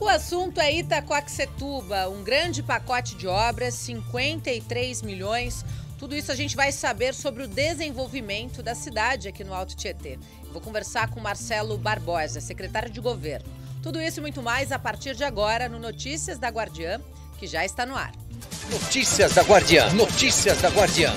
O assunto é Itaquaquecetuba, um grande pacote de obras, 53 milhões. Tudo isso a gente vai saber sobre o desenvolvimento da cidade aqui no Alto Tietê. Vou conversar com Marcelo Barbosa, secretário de Governo. Tudo isso e muito mais a partir de agora no Notícias da Guardiã, que já está no ar. Notícias da Guardiã. Notícias da Guardiã.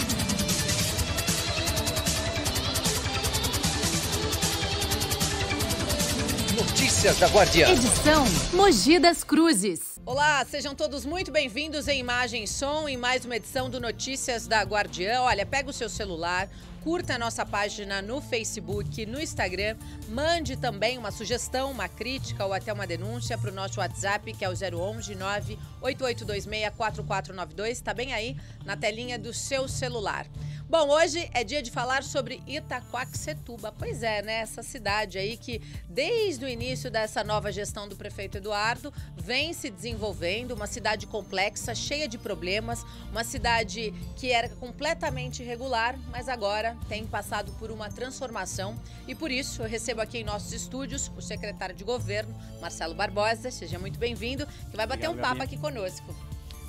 Notícias da Guardiã. Edição Mogi das Cruzes. Olá, sejam todos muito bem-vindos em Imagem e Som em mais uma edição do Notícias da Guardiã. Olha, pega o seu celular, curta a nossa página no Facebook, no Instagram, mande também uma sugestão, uma crítica ou até uma denúncia para o nosso WhatsApp, que é o 011 98826 4492, está bem aí na telinha do seu celular. Bom, hoje é dia de falar sobre Itaquaquecetuba. Pois é, né? Essa cidade aí que, desde o início dessa nova gestão do prefeito Eduardo, vem se desenvolvendo, uma cidade complexa, cheia de problemas, uma cidade que era completamente irregular, mas agora tem passado por uma transformação. E por isso eu recebo aqui em nossos estúdios o secretário de Governo, Marcelo Barbosa. Seja muito bem-vindo, que vai bater um papo aqui conosco.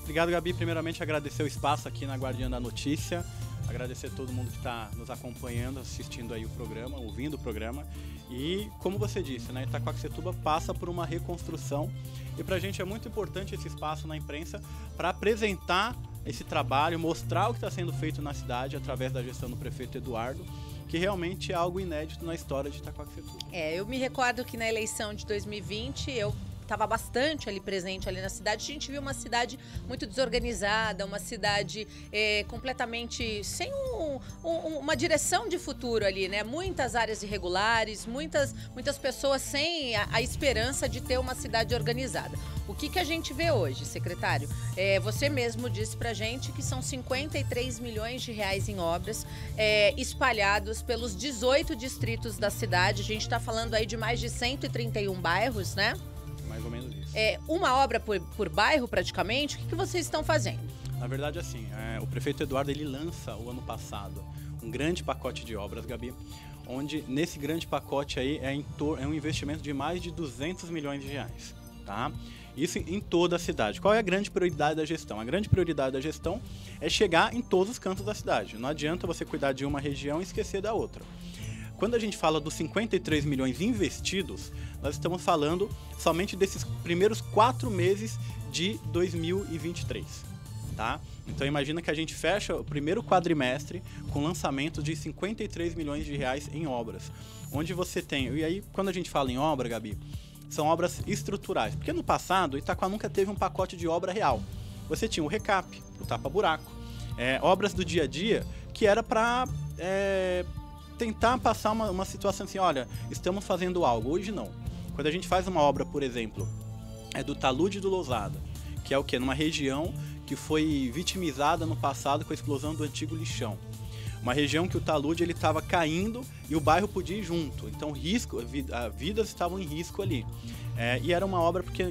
Obrigado, Gabi. Primeiramente, agradecer o espaço aqui na Guardiã da Notícia. Agradecer a todo mundo que está nos acompanhando, assistindo aí o programa, ouvindo o programa. E, como você disse, né, Itaquaquecetuba passa por uma reconstrução. E para a gente é muito importante esse espaço na imprensa para apresentar esse trabalho, mostrar o que está sendo feito na cidade através da gestão do prefeito Eduardo, que realmente é algo inédito na história de Itaquaquecetuba. Eu me recordo que na eleição de 2020 eu estava bastante ali presente ali na cidade. A gente viu uma cidade muito desorganizada, uma cidade completamente sem uma direção de futuro ali, né? Muitas áreas irregulares, muitas pessoas sem a esperança de ter uma cidade organizada. O que a gente vê hoje, secretário? Você mesmo disse pra gente que são 53 milhões de reais em obras espalhados pelos 18 distritos da cidade. A gente está falando aí de mais de 131 bairros, né? Mais ou menos isso. Uma obra por bairro, praticamente. O que vocês estão fazendo? Na verdade, assim, o prefeito Eduardo, ele lança o ano passado um grande pacote de obras, Gabi, onde nesse grande pacote aí é um investimento de mais de 200 milhões de reais, tá? Isso em toda a cidade. Qual é a grande prioridade da gestão? A grande prioridade da gestão é chegar em todos os cantos da cidade. Não adianta você cuidar de uma região e esquecer da outra. Quando a gente fala dos 53 milhões investidos, nós estamos falando somente desses primeiros 4 meses de 2023, tá? Então imagina que a gente fecha o primeiro quadrimestre com lançamento de 53 milhões de reais em obras, onde você tem... E aí, quando a gente fala em obra, Gabi, são obras estruturais, porque no passado, Itaquá nunca teve um pacote de obra real. Você tinha o recap, o tapa-buraco, obras do dia a dia que era para... tentar passar uma situação assim, olha, estamos fazendo algo. Hoje não. Quando a gente faz uma obra, por exemplo, do talude do Lousada, que é o quê? Numa região que foi vitimizada no passado com a explosão do antigo lixão. Uma região que o talude ele estava caindo e o bairro podia ir junto. Então, vidas estavam em risco ali. E era uma obra que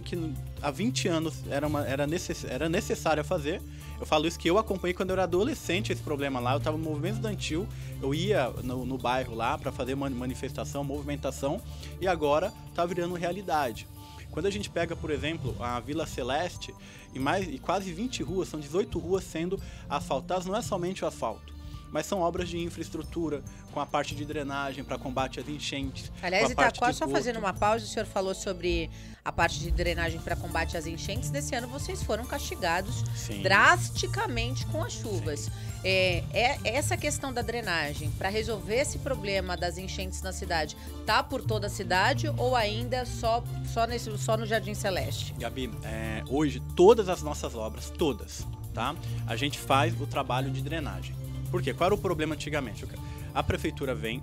há 20 anos era necessária fazer. Eu falo isso que eu acompanhei quando eu era adolescente esse problema lá. Eu estava no movimento estudantil, eu ia no bairro lá para fazer manifestação, movimentação, e agora está virando realidade. Quando a gente pega, por exemplo, a Vila Celeste, e quase 20 ruas, são 18 ruas sendo asfaltadas, não é somente o asfalto, mas são obras de infraestrutura, com a parte de drenagem para combate às enchentes. Aliás, Itaquá, só fazendo uma pausa, o senhor falou sobre a parte de drenagem para combate às enchentes. Nesse ano vocês foram castigados drasticamente com as chuvas. Essa questão da drenagem, para resolver esse problema das enchentes na cidade, tá por toda a cidade ou ainda só no Jardim Celeste? Gabi, hoje todas as nossas obras, todas, tá? A gente faz o trabalho de drenagem. Por quê? Qual era o problema antigamente? A prefeitura vem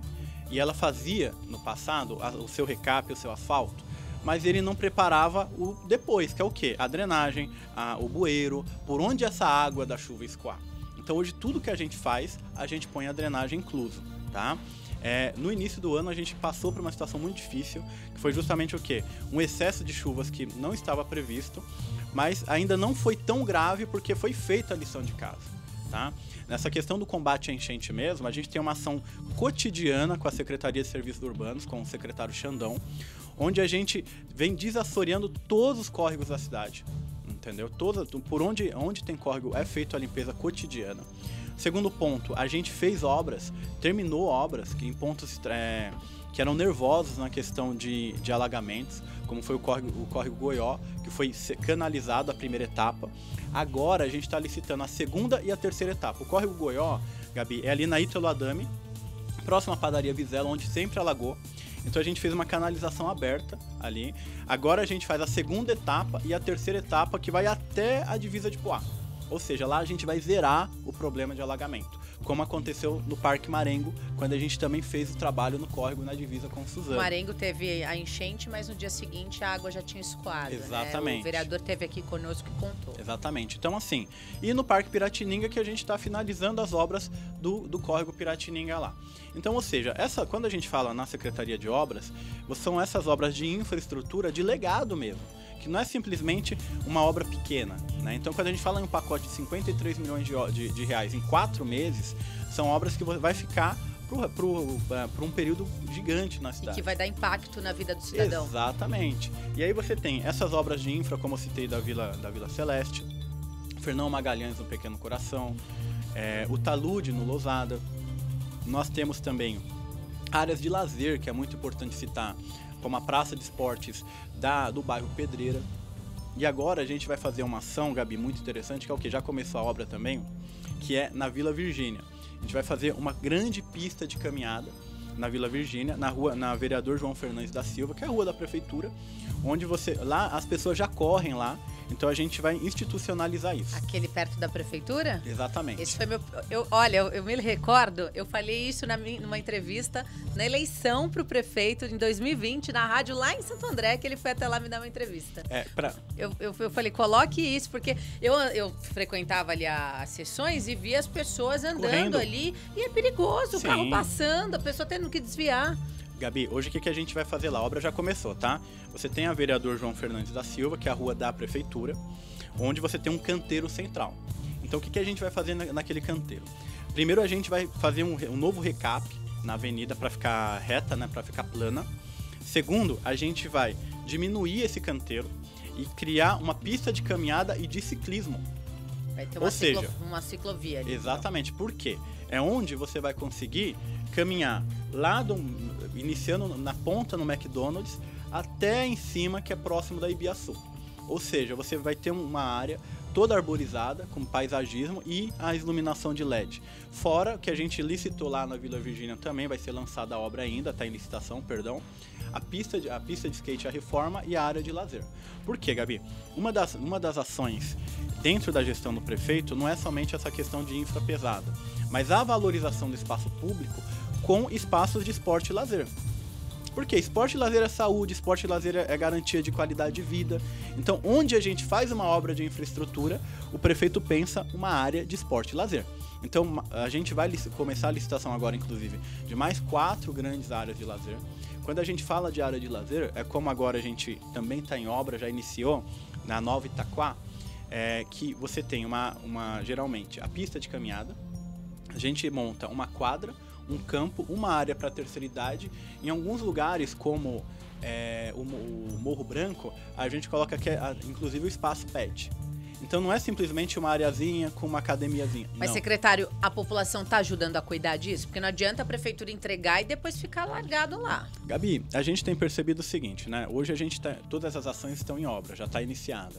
e ela fazia, no passado, o seu recap, o seu asfalto, mas ele não preparava o depois, que é o quê? A drenagem, o bueiro, por onde essa água da chuva escoar. Então hoje tudo que a gente faz, a gente põe a drenagem incluso, tá? No início do ano a gente passou por uma situação muito difícil, que foi justamente o quê? Um excesso de chuvas que não estava previsto, mas ainda não foi tão grave porque foi feita a lição de casa. Tá? Nessa questão do combate à enchente mesmo, a gente tem uma ação cotidiana com a Secretaria de Serviços Urbanos, com o secretário Xandão, onde a gente vem desassoreando todos os córregos da cidade, entendeu? Por onde tem córrego é feita a limpeza cotidiana. Segundo ponto, a gente fez obras, terminou obras em pontos que eram nervosos na questão de alagamentos, como foi o córrego Goió, que foi canalizado a primeira etapa. Agora a gente está licitando a segunda e a terceira etapa. O córrego Goió, Gabi, é ali na Ítalo Adame, próximo à padaria Vizela, onde sempre alagou. Então a gente fez uma canalização aberta ali. Agora a gente faz a segunda etapa e a terceira etapa, que vai até a divisa de Poá. Ou seja, lá a gente vai zerar o problema de alagamento, como aconteceu no Parque Marengo, quando a gente também fez o trabalho no córrego na divisa com Suzano. O Marengo teve a enchente, mas no dia seguinte a água já tinha escoado. Exatamente. Né? O vereador esteve aqui conosco e contou. Exatamente. Então, assim, e no Parque Piratininga que a gente está finalizando as obras do córrego Piratininga lá. Então, ou seja, quando a gente fala na Secretaria de Obras, são essas obras de infraestrutura de legado mesmo, que não é simplesmente uma obra pequena, né? Então, quando a gente fala em um pacote de 53 milhões de reais em 4 meses, são obras que vai ficar por um período gigante na cidade. E que vai dar impacto na vida do cidadão. Exatamente. E aí você tem essas obras de infra, como eu citei, da Vila Celeste, Fernão Magalhães no Pequeno Coração, o Talude no Lousada. Nós temos também áreas de lazer, que é muito importante citar, como a Praça de Esportes do bairro Pedreira. E agora a gente vai fazer uma ação, Gabi, muito interessante, que é o que já começou a obra também, que é na Vila Virgínia. A gente vai fazer uma grande pista de caminhada na Vila Virgínia, na Vereador João Fernandes da Silva, que é a rua da prefeitura, onde lá as pessoas já correm lá. Então a gente vai institucionalizar isso. Aquele perto da prefeitura? Exatamente. Esse foi eu me recordo, eu falei isso numa entrevista na eleição para o prefeito em 2020, na rádio lá em Santo André, que ele foi até lá me dar uma entrevista. Eu falei, coloque isso, porque eu frequentava ali as sessões e via as pessoas andando correndo ali, e é perigoso, o carro passando, a pessoa tendo que desviar. Gabi, hoje o que a gente vai fazer lá? A obra já começou, tá? Você tem a Vereador João Fernandes da Silva, que é a rua da prefeitura, onde você tem um canteiro central. Então o que a gente vai fazer naquele canteiro? Primeiro a gente vai fazer um novo recap na avenida para ficar reta, né? Para ficar plana. Segundo, a gente vai diminuir esse canteiro e criar uma pista de caminhada e de ciclismo. Vai ter uma ciclovia ali. Exatamente. Por quê? É onde você vai conseguir caminhar lá iniciando na ponta no McDonald's até em cima, que é próximo da Ibiaçu. Ou seja, você vai ter uma área toda arborizada, com paisagismo e a iluminação de LED. Fora que a gente licitou lá na Vila Virgínia também, vai ser lançada a obra ainda, está em licitação, perdão, a pista de skate, a reforma e a área de lazer. Por quê, Gabi? Uma das ações dentro da gestão do prefeito não é somente essa questão de infra pesada, mas a valorização do espaço público com espaços de esporte e lazer. Porque esporte e lazer é saúde, esporte e lazer é garantia de qualidade de vida. Então, onde a gente faz uma obra de infraestrutura, o prefeito pensa uma área de esporte e lazer. Então, a gente vai começar a licitação agora, inclusive, de mais 4 grandes áreas de lazer. Quando a gente fala de área de lazer, é como agora a gente também está em obra, já iniciou na Nova Itaquá, que você tem geralmente a pista de caminhada, a gente monta uma quadra, um campo, uma área para a terceira idade. Em alguns lugares, como o Morro Branco, a gente coloca inclusive o espaço pet. Então não é simplesmente uma areazinha com uma academiazinha. Mas, secretário, a população está ajudando a cuidar disso? Porque não adianta a prefeitura entregar e depois ficar largado lá. Gabi, a gente tem percebido o seguinte, né? Hoje todas as ações estão em obra, já está iniciada.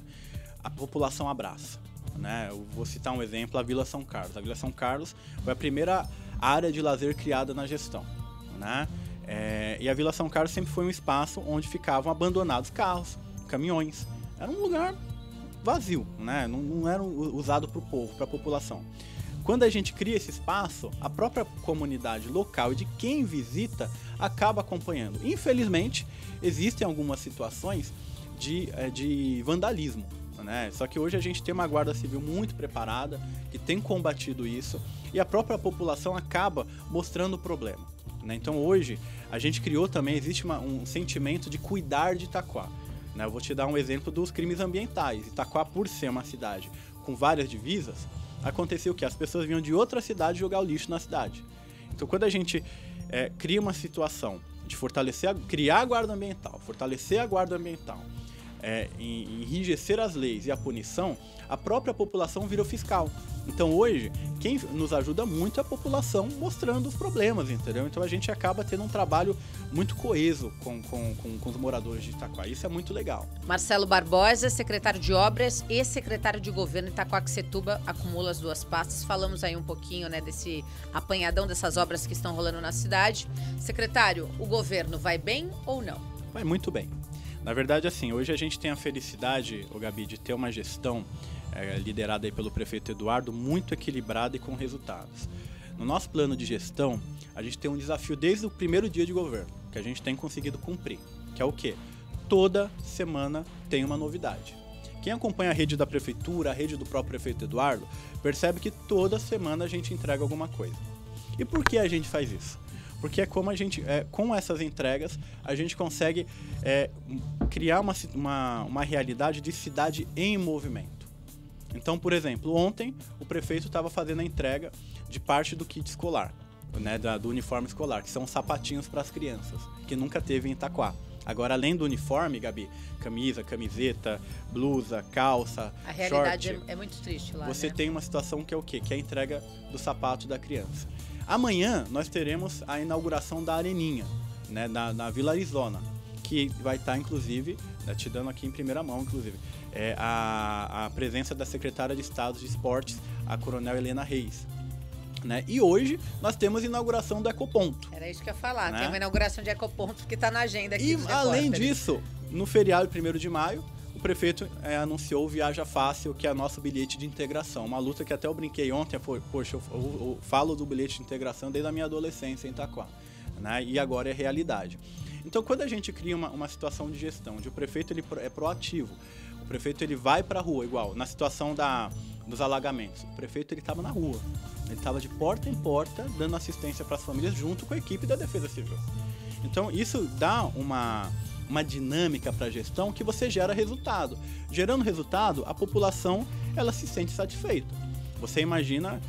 A população abraça, né? Eu vou citar um exemplo, a Vila São Carlos. A Vila São Carlos foi a primeira área de lazer criada na gestão, né? E a Vila São Carlos sempre foi um espaço onde ficavam abandonados carros, caminhões. Era um lugar vazio, né? Não era usado para o povo, para a população. Quando a gente cria esse espaço, a própria comunidade local e de quem visita acaba acompanhando. Infelizmente, existem algumas situações de vandalismo, né? Só que hoje a gente tem uma guarda civil muito preparada, que tem combatido isso, e a própria população acaba mostrando o problema, né? Então hoje a gente criou também, existe um sentimento de cuidar de Itaquá, né? Eu vou te dar um exemplo dos crimes ambientais. Itaquá, por ser uma cidade com várias divisas, aconteceu que as pessoas vinham de outra cidade jogar o lixo na cidade. Então quando a gente cria uma situação de fortalecer, criar a guarda ambiental, fortalecer a guarda ambiental, enrijecer as leis e a punição, a própria população vira o fiscal. Então hoje, quem nos ajuda muito é a população mostrando os problemas, entendeu? Então a gente acaba tendo um trabalho muito coeso com os moradores de Itaquá. Isso é muito legal. Marcelo Barbosa, secretário de Obras e secretário de Governo Itaquaquecetuba, acumula as duas pastas. Falamos aí um pouquinho, né, desse apanhadão dessas obras que estão rolando na cidade. Secretário, o governo vai bem ou não? Vai muito bem. Na verdade, assim, hoje a gente tem a felicidade, Gabi, de ter uma gestão liderada aí pelo prefeito Eduardo, muito equilibrada e com resultados. No nosso plano de gestão, a gente tem um desafio desde o primeiro dia de governo, que a gente tem conseguido cumprir, que é o quê? Toda semana tem uma novidade. Quem acompanha a rede da prefeitura, a rede do próprio prefeito Eduardo, percebe que toda semana a gente entrega alguma coisa. E por que a gente faz isso? Porque é como a gente, com essas entregas, a gente consegue criar uma realidade de cidade em movimento. Então, por exemplo, ontem o prefeito estava fazendo a entrega de parte do kit escolar, né, do uniforme escolar, que são sapatinhos para as crianças, que nunca teve em Itaquá. Agora, além do uniforme, Gabi, camisa, camiseta, blusa, calça, a realidade short, é muito triste lá, você né? tem uma situação que é o quê? Que é a entrega do sapato da criança. Amanhã nós teremos a inauguração da Areninha, né, na Vila Arizona, que vai estar, inclusive, te dando aqui em primeira mão, inclusive, a presença da secretária de Estado de Esportes, a Coronel Helena Reis. Né? E hoje nós temos a inauguração do Ecoponto. Era isso que eu ia falar, né? Tem uma inauguração de Ecoponto que está na agenda aqui. E além disso, no feriado 1º de maio, o prefeito anunciou o Viaja Fácil, que é nosso bilhete de integração. Uma luta que até eu brinquei ontem, poxa, eu falo do bilhete de integração desde a minha adolescência em Itaquá, né? E agora é realidade. Então, quando a gente cria uma situação de gestão, onde o prefeito ele é proativo, o prefeito ele vai para a rua, igual na situação dos alagamentos, o prefeito ele estava na rua, ele estava de porta em porta, dando assistência para as famílias junto com a equipe da Defesa Civil. Então, isso dá uma dinâmica para a gestão que você gera resultado. Gerando resultado, a população ela se sente satisfeita. Você imagina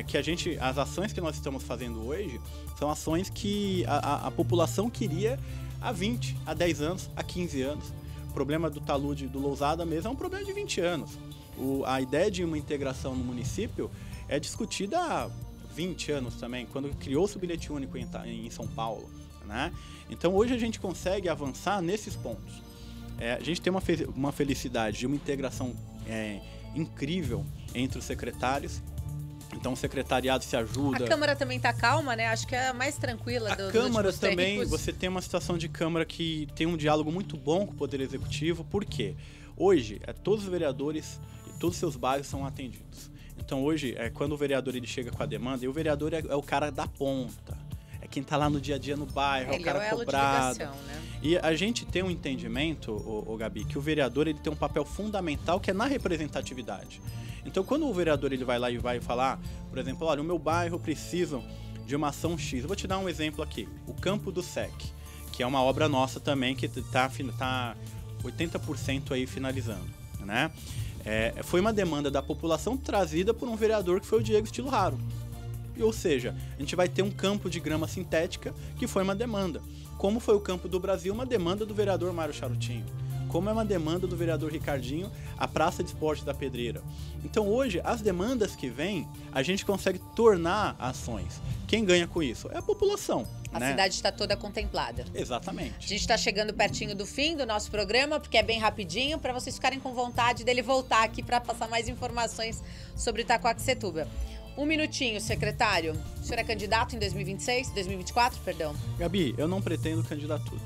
que as ações que nós estamos fazendo hoje são ações que a população queria há 20, há 10 anos, há 15 anos. O problema do talude do Lousada mesmo é um problema de 20 anos. A ideia de uma integração no município é discutida há 20 anos também, quando criou-se o bilhete único em São Paulo. Né? Então hoje a gente consegue avançar nesses pontos. A gente tem uma felicidade de uma integração incrível entre os secretários. Então o secretariado se ajuda. A Câmara também está calma, né? Acho que é a mais tranquila dos Câmara também, tempos. você tem uma situação de Câmara que tem um diálogo muito bom com o Poder Executivo. Por quê? Hoje, todos os vereadores e todos os seus bairros são atendidos. Então hoje, quando o vereador ele chega com a demanda, e o vereador é o cara da ponta. É quem está lá no dia a dia no bairro, é o cara cobrado. Né? E a gente tem um entendimento, Gabi, que o vereador ele tem um papel fundamental que é na representatividade. Então, quando o vereador ele vai lá e vai falar, por exemplo, olha, o meu bairro precisa de uma ação X. Eu vou te dar um exemplo aqui, o Campo do SEC, que é uma obra nossa também que está 80% aí finalizando, né? Foi uma demanda da população trazida por um vereador que foi o Diego Estilo Raro. Ou seja, a gente vai ter um campo de grama sintética que foi uma demanda. Como foi o Campo do Brasil, uma demanda do vereador Mário Charutinho. Como é uma demanda do vereador Ricardinho, a Praça de Esporte da Pedreira. Então hoje, as demandas que vêm, a gente consegue tornar ações. Quem ganha com isso? É a população. A cidade está toda contemplada. Exatamente. A gente está chegando pertinho do fim do nosso programa, porque é bem rapidinho, para vocês ficarem com vontade dele voltar aqui para passar mais informações sobre Itaquaquecetuba. Um minutinho, secretário. O senhor é candidato em 2026, 2024, perdão? Gabi, eu não pretendo candidatura.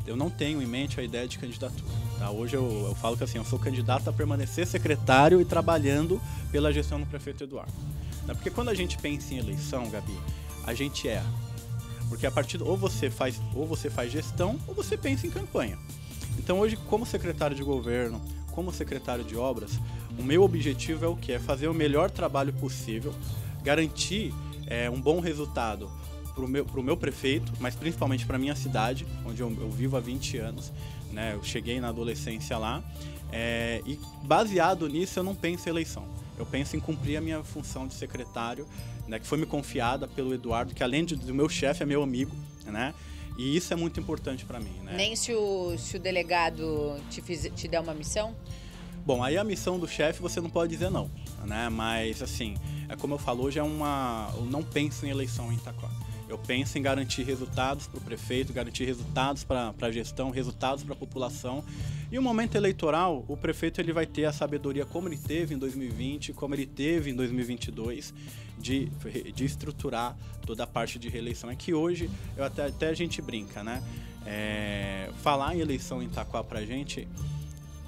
Eu não tenho em mente a ideia de candidatura. Tá? Hoje eu falo que assim, eu sou candidato a permanecer secretário e trabalhando pela gestão do prefeito Eduardo. Porque quando a gente pensa em eleição, Gabi, a gente erra. Porque a partir ou você faz gestão ou você pensa em campanha. Então hoje, como secretário de governo, como secretário de obras, o meu objetivo é o quê? É fazer o melhor trabalho possível, garantir um bom resultado para o meu prefeito, mas principalmente para a minha cidade, onde eu vivo há 20 anos. Né? Eu cheguei na adolescência lá e baseado nisso eu não penso em eleição. Eu penso em cumprir a minha função de secretário, né, que foi me confiada pelo Eduardo, que além do meu chefe é meu amigo, né? E isso é muito importante para mim, né? Nem se o delegado te der uma missão? Bom, aí a missão do chefe você não pode dizer não, né? Mas, assim, como eu falo, hoje eu não penso em eleição em Itaquá. Eu penso em garantir resultados para o prefeito, garantir resultados para a gestão, resultados para a população. E o momento eleitoral, o prefeito ele vai ter a sabedoria como ele teve em 2020, como ele teve em 2022, de estruturar toda a parte de reeleição. É que hoje, até a gente brinca, né? Falar em eleição em Itaquá para a gente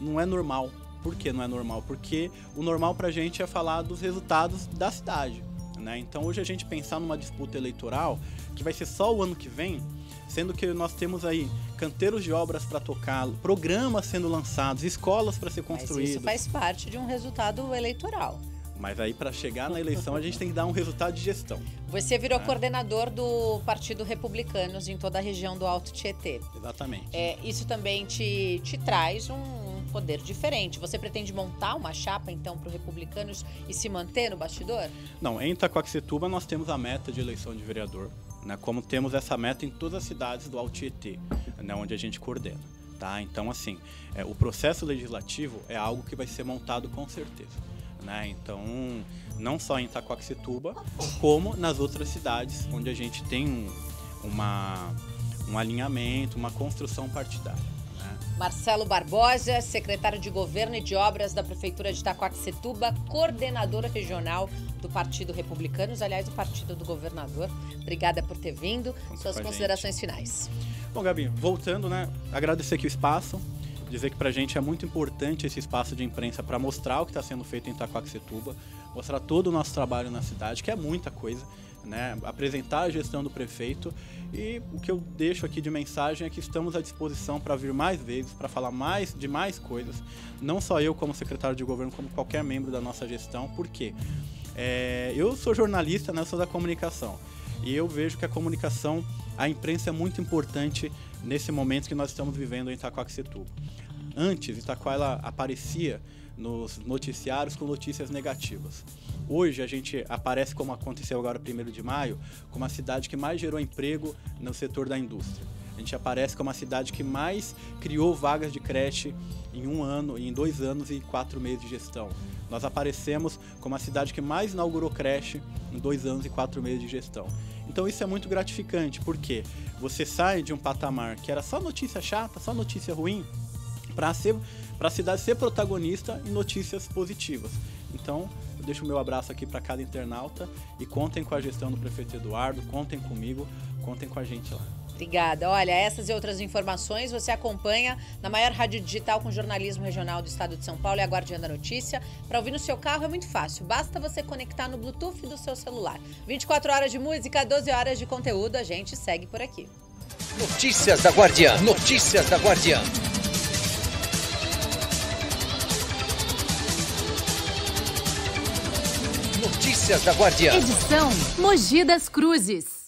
não é normal. Por que não é normal? Porque o normal para a gente é falar dos resultados da cidade. Né? Então hoje a gente pensar numa disputa eleitoral que vai ser só o ano que vem, sendo que nós temos aí canteiros de obras para tocar, programas sendo lançados, escolas para ser construídas. Mas isso faz parte de um resultado eleitoral. Mas aí para chegar na eleição a gente tem que dar um resultado de gestão. Você virou coordenador do Partido Republicanos em toda a região do Alto Tietê. Exatamente. Isso também te traz um poder diferente. Você pretende montar uma chapa, então, para o Republicanos e se manter no bastidor? Não, em Itaquaquecetuba nós temos a meta de eleição de vereador, né? Como temos essa meta em todas as cidades do Alto Tietê, né? Onde a gente coordena. Tá? Então, assim, o processo legislativo é algo que vai ser montado com certeza. Né? Então, não só em Itaquaquecetuba, como nas outras cidades onde a gente tem um alinhamento, uma construção partidária. Né? Marcelo Barbosa, secretário de Governo e de Obras da Prefeitura de Itaquaquecetuba, coordenador regional do Partido Republicanos, aliás, o partido do governador. Obrigada por ter vindo. Suas considerações finais. Bom, Gabi, voltando, né? Agradecer aqui o espaço. Dizer que pra gente é muito importante esse espaço de imprensa para mostrar o que está sendo feito em Itaquaquecetuba, mostrar todo o nosso trabalho na cidade, que é muita coisa, né? Apresentar a gestão do prefeito, e o que eu deixo aqui de mensagem é que estamos à disposição para vir mais vezes, para falar de mais coisas, não só eu como secretário de governo, como qualquer membro da nossa gestão. Por quê? Eu sou jornalista, né? Eu sou da comunicação, e eu vejo que a comunicação, a imprensa é muito importante nesse momento que nós estamos vivendo em Itaquaquecetuba. Antes, Itaquá ela aparecia nos noticiários com notícias negativas. Hoje a gente aparece, como aconteceu agora 1º de maio, como a cidade que mais gerou emprego no setor da indústria. A gente aparece como a cidade que mais criou vagas de creche em 1 ano, em 2 anos e 4 meses de gestão. Nós aparecemos como a cidade que mais inaugurou creche em 2 anos e 4 meses de gestão. Então isso é muito gratificante, porque você sai de um patamar que era só notícia chata, só notícia ruim, para a cidade ser protagonista em notícias positivas. Então, eu deixo o meu abraço aqui para cada internauta e contem com a gestão do prefeito Eduardo, contem comigo, contem com a gente lá. Obrigada. Olha, essas e outras informações você acompanha na maior rádio digital com jornalismo regional do estado de São Paulo, é a Guardiã da Notícia. Para ouvir no seu carro é muito fácil, basta você conectar no Bluetooth do seu celular. 24 horas de música, 12 horas de conteúdo, a gente segue por aqui. Notícias da Guardiã. Notícias da Guardiã. Notícias da Guardiã. Edição Mogi das Cruzes.